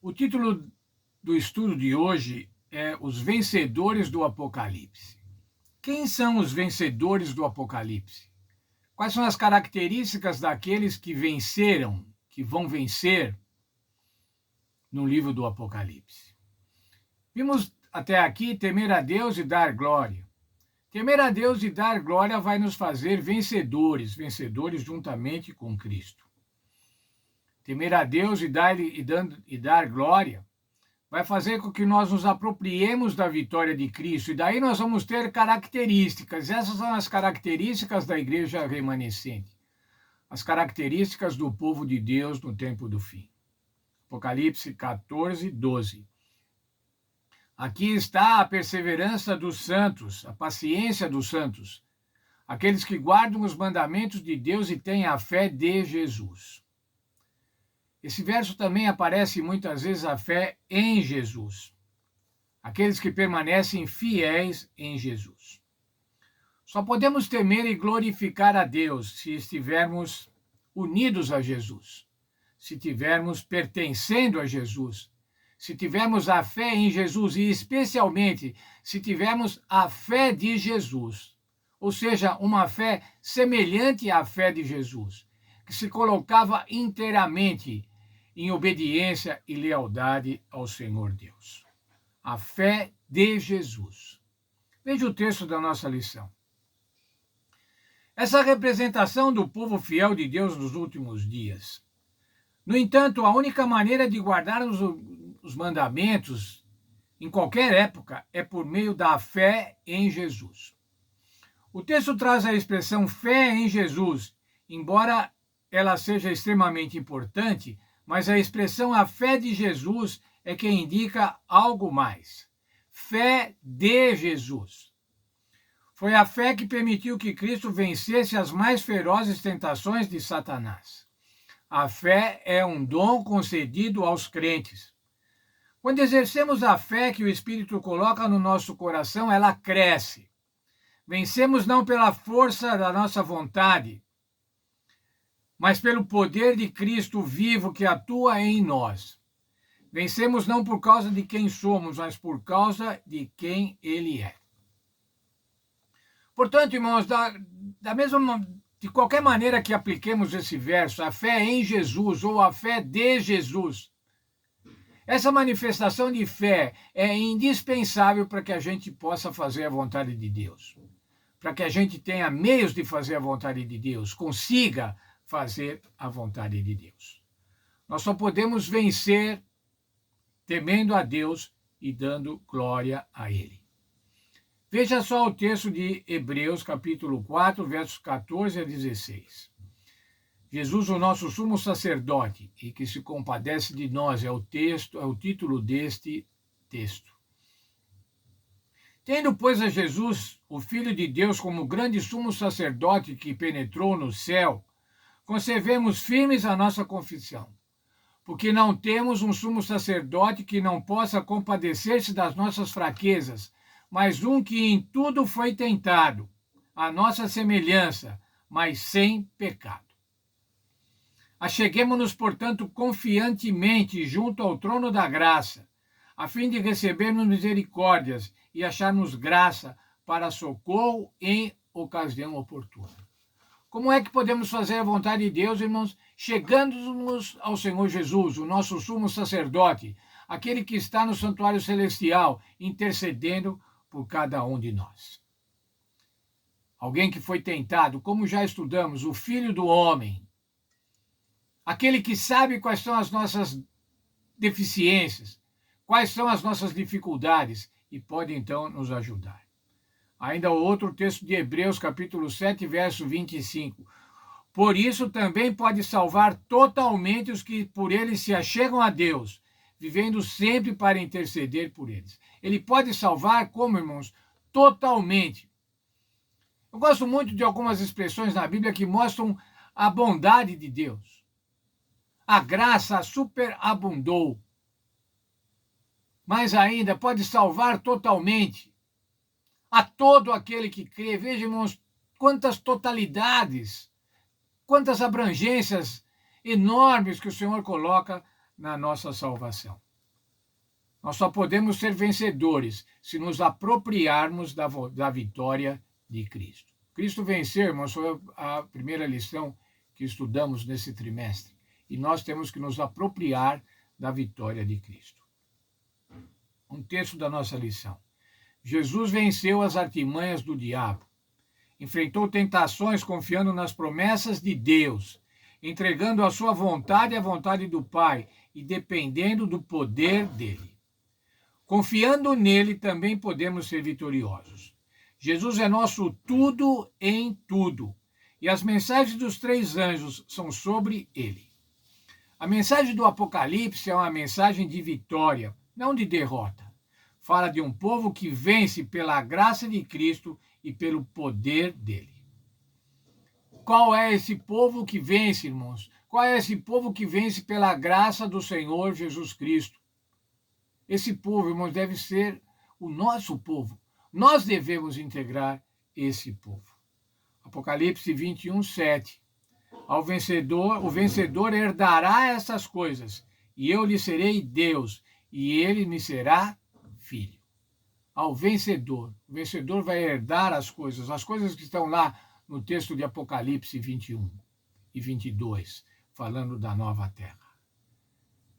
O título do estudo de hoje é Os Vencedores do Apocalipse. Quem são os vencedores do Apocalipse? Quais são as características daqueles que venceram, que vão vencer no livro do Apocalipse? Vimos até aqui temer a Deus e dar glória. Temer a Deus e dar glória vai nos fazer vencedores juntamente com Cristo. Temer a Deus e dar glória vai fazer com que nós nos apropriemos da vitória de Cristo, e daí nós vamos ter características. Essas são as características da igreja remanescente, as características do povo de Deus no tempo do fim. Apocalipse 14, 12. Aqui está a perseverança dos santos, a paciência dos santos, aqueles que guardam os mandamentos de Deus e têm a fé de Jesus. Esse verso também aparece muitas vezes a fé em Jesus, aqueles que permanecem fiéis em Jesus. Só podemos temer e glorificar a Deus se estivermos unidos a Jesus, se estivermos pertencendo a Jesus, se tivermos a fé em Jesus e especialmente se tivermos a fé de Jesus, ou seja, uma fé semelhante à fé de Jesus, que se colocava inteiramente em obediência e lealdade ao Senhor Deus. A fé de Jesus. Veja o texto da nossa lição. Essa representação do povo fiel de Deus nos últimos dias. No entanto, a única maneira de guardarmos os mandamentos em qualquer época é por meio da fé em Jesus. O texto traz a expressão fé em Jesus, embora ela seja extremamente importante, mas a expressão a fé de Jesus é que indica algo mais. Fé de Jesus. Foi a fé que permitiu que Cristo vencesse as mais ferozes tentações de Satanás. A fé é um dom concedido aos crentes. Quando exercemos a fé que o Espírito coloca no nosso coração, ela cresce. Vencemos não pela força da nossa vontade, mas pelo poder de Cristo vivo que atua em nós. Vencemos não por causa de quem somos, mas por causa de quem Ele é. Portanto, irmãos, de qualquer maneira que apliquemos esse verso, a fé em Jesus ou a fé de Jesus, essa manifestação de fé é indispensável para que a gente possa fazer a vontade de Deus, para que a gente tenha meios de fazer a vontade de Deus, consiga fazer a vontade de Deus. Nós só podemos vencer temendo a Deus e dando glória a Ele. Veja só o texto de Hebreus, capítulo 4, versos 14 a 16. Jesus, o nosso sumo sacerdote, e que se compadece de nós, é o título deste texto. Tendo, pois, a Jesus, o Filho de Deus, como grande sumo sacerdote que penetrou no céu, conservemos firmes a nossa confissão, porque não temos um sumo sacerdote que não possa compadecer-se das nossas fraquezas, mas um que em tudo foi tentado, à nossa semelhança, mas sem pecado. Acheguemo-nos, portanto, confiantemente junto ao trono da graça, a fim de recebermos misericórdias e acharmos graça para socorro em ocasião oportuna. Como é que podemos fazer a vontade de Deus, irmãos? Chegando-nos ao Senhor Jesus, o nosso sumo sacerdote, aquele que está no santuário celestial, intercedendo por cada um de nós. Alguém que foi tentado, como já estudamos, o Filho do Homem, aquele que sabe quais são as nossas deficiências, quais são as nossas dificuldades e pode então nos ajudar. Ainda o outro texto de Hebreus, capítulo 7, verso 25. Por isso também pode salvar totalmente os que por ele se achegam a Deus, vivendo sempre para interceder por eles. Ele pode salvar como, irmãos? Totalmente. Eu gosto muito de algumas expressões na Bíblia que mostram a bondade de Deus. A graça superabundou. Mas ainda pode salvar totalmente a todo aquele que crê. Veja, irmãos, quantas totalidades, quantas abrangências enormes que o Senhor coloca na nossa salvação. Nós só podemos ser vencedores se nos apropriarmos da vitória de Cristo. Cristo venceu, irmãos, foi a primeira lição que estudamos nesse trimestre. E nós temos que nos apropriar da vitória de Cristo. Um texto da nossa lição. Jesus venceu as artimanhas do diabo. Enfrentou tentações confiando nas promessas de Deus, entregando a sua vontade à vontade do Pai e dependendo do poder dele. Confiando nele, também podemos ser vitoriosos. Jesus é nosso tudo em tudo, e as mensagens dos 3 anjos são sobre ele. A mensagem do Apocalipse é uma mensagem de vitória, não de derrota. Fala de um povo que vence pela graça de Cristo e pelo poder dele. Qual é esse povo que vence, irmãos? Qual é esse povo que vence pela graça do Senhor Jesus Cristo? Esse povo, irmãos, deve ser o nosso povo. Nós devemos integrar esse povo. Apocalipse 21, 7. O vencedor herdará essas coisas, e eu lhe serei Deus, e ele me será filho. Ao vencedor, o vencedor vai herdar as coisas que estão lá no texto de Apocalipse 21 e 22, falando da nova terra.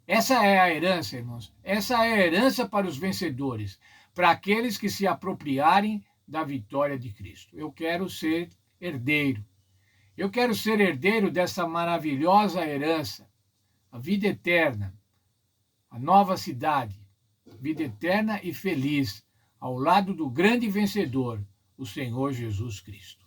Essa é a herança, irmãos. Essa é a herança para os vencedores, para aqueles que se apropriarem da vitória de Cristo. Eu quero ser herdeiro. Eu quero ser herdeiro dessa maravilhosa herança, a vida eterna, a nova cidade, vida eterna e feliz, ao lado do grande vencedor, o Senhor Jesus Cristo.